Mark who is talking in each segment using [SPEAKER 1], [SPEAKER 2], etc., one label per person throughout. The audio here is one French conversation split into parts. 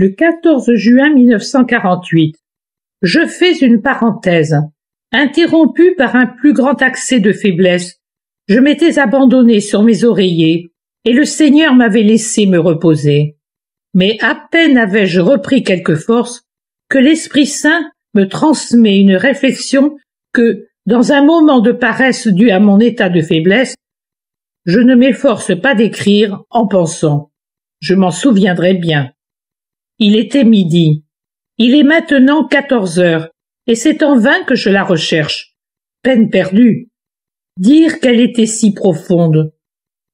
[SPEAKER 1] Le 14 juin 1948. Je fais une parenthèse. Interrompue par un plus grand accès de faiblesse, je m'étais abandonné sur mes oreillers et le Seigneur m'avait laissé me reposer. Mais à peine avais-je repris quelque force que l'Esprit Saint me transmet une réflexion que, dans un moment de paresse dû à mon état de faiblesse, je ne m'efforce pas d'écrire en pensant. Je m'en souviendrai bien. Il était midi. Il est maintenant 14 heures, et c'est en vain que je la recherche. Peine perdue. Dire qu'elle était si profonde.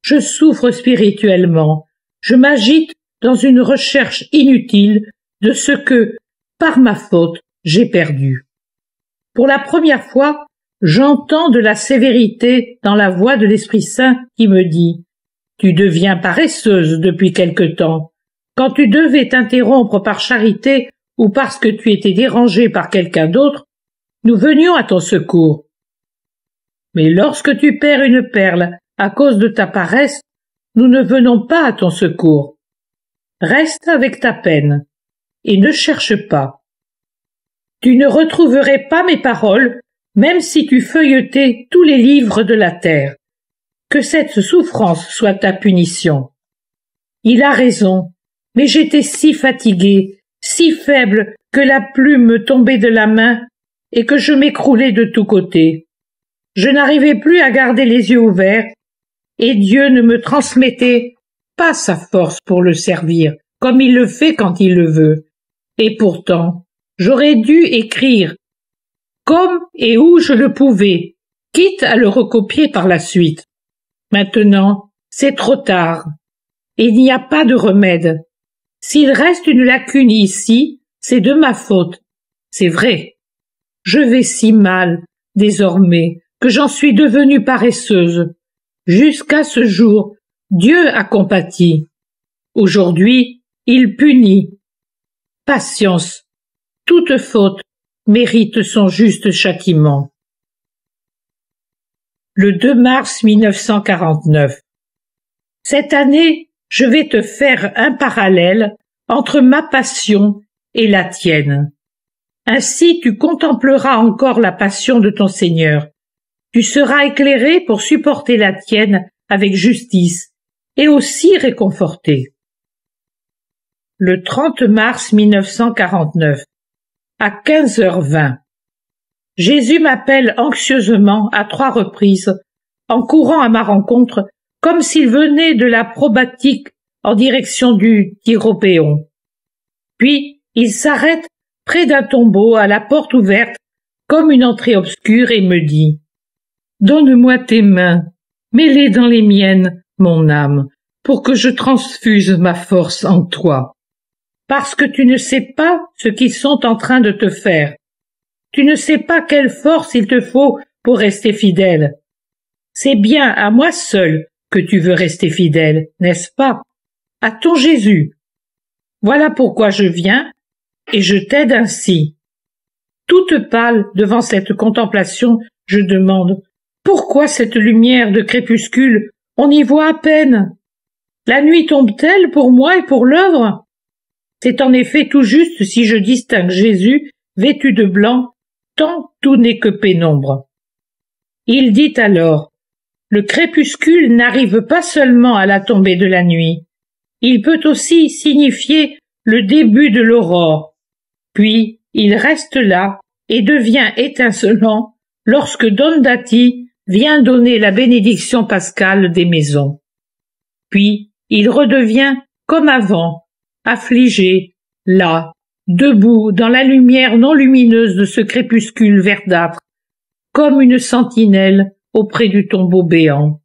[SPEAKER 1] Je souffre spirituellement. Je m'agite dans une recherche inutile de ce que, par ma faute, j'ai perdu. Pour la première fois, j'entends de la sévérité dans la voix de l'Esprit Saint qui me dit « Tu deviens paresseuse depuis quelque temps. Quand tu devais t'interrompre par charité ou parce que tu étais dérangée par quelqu'un d'autre, nous venions à ton secours. Mais lorsque tu perds une perle à cause de ta paresse, nous ne venons pas à ton secours. Reste avec ta peine et ne cherche pas. Tu ne retrouverais pas mes paroles, même si tu feuilletais tous les livres de la terre. Que cette souffrance soit ta punition. Il a raison, mais j'étais si fatiguée, si faible que la plume me tombait de la main et que je m'écroulais de tous côtés. Je n'arrivais plus à garder les yeux ouverts, et Dieu ne me transmettait pas sa force pour le servir, comme il le fait quand il le veut. Et pourtant, j'aurais dû écrire comme et où je le pouvais, quitte à le recopier par la suite. Maintenant, c'est trop tard, et il n'y a pas de remède. S'il reste une lacune ici, c'est de ma faute. C'est vrai. Je vais si mal, désormais, que j'en suis devenue paresseuse. Jusqu'à ce jour, Dieu a compati. Aujourd'hui, il punit. Patience. Toute faute mérite son juste châtiment. Le 2 mars 1949. Cette année, je vais te faire un parallèle entre ma passion et la tienne. Ainsi tu contempleras encore la passion de ton Seigneur. Tu seras éclairé pour supporter la tienne avec justice et aussi réconforté. Le 30 mars 1949, à 15h20. Jésus m'appelle anxieusement à 3 reprises, en courant à ma rencontre, comme s'il venait de la probatique en direction du Tyropéon. Puis il s'arrête près d'un tombeau à la porte ouverte, comme une entrée obscure, et me dit « Donne-moi tes mains, mets-les dans les miennes, mon âme, pour que je transfuse ma force en toi. Parce que tu ne sais pas ce qu'ils sont en train de te faire. Tu ne sais pas quelle force il te faut pour rester fidèle. C'est bien à moi seul que tu veux rester fidèle, n'est-ce pas? À ton Jésus. Voilà pourquoi je viens, et je t'aide ainsi. » Toute pâle devant cette contemplation, je demande « Pourquoi cette lumière de crépuscule? On y voit à peine. La nuit tombe-t-elle pour moi et pour l'œuvre? C'est en effet tout juste si je distingue Jésus vêtu de blanc, tant tout n'est que pénombre. » Il dit alors « Le crépuscule n'arrive pas seulement à la tombée de la nuit. Il peut aussi signifier le début de l'aurore. Puis il reste là et devient étincelant lorsque Dondati vient donner la bénédiction pascale des maisons. Puis il redevient comme avant, affligé, là, debout dans la lumière non lumineuse de ce crépuscule verdâtre, comme une sentinelle auprès du tombeau béant.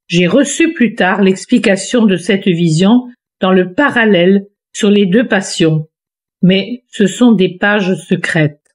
[SPEAKER 1] J'ai reçu plus tard l'explication de cette vision dans le parallèle sur les 2 passions, mais ce sont des pages secrètes.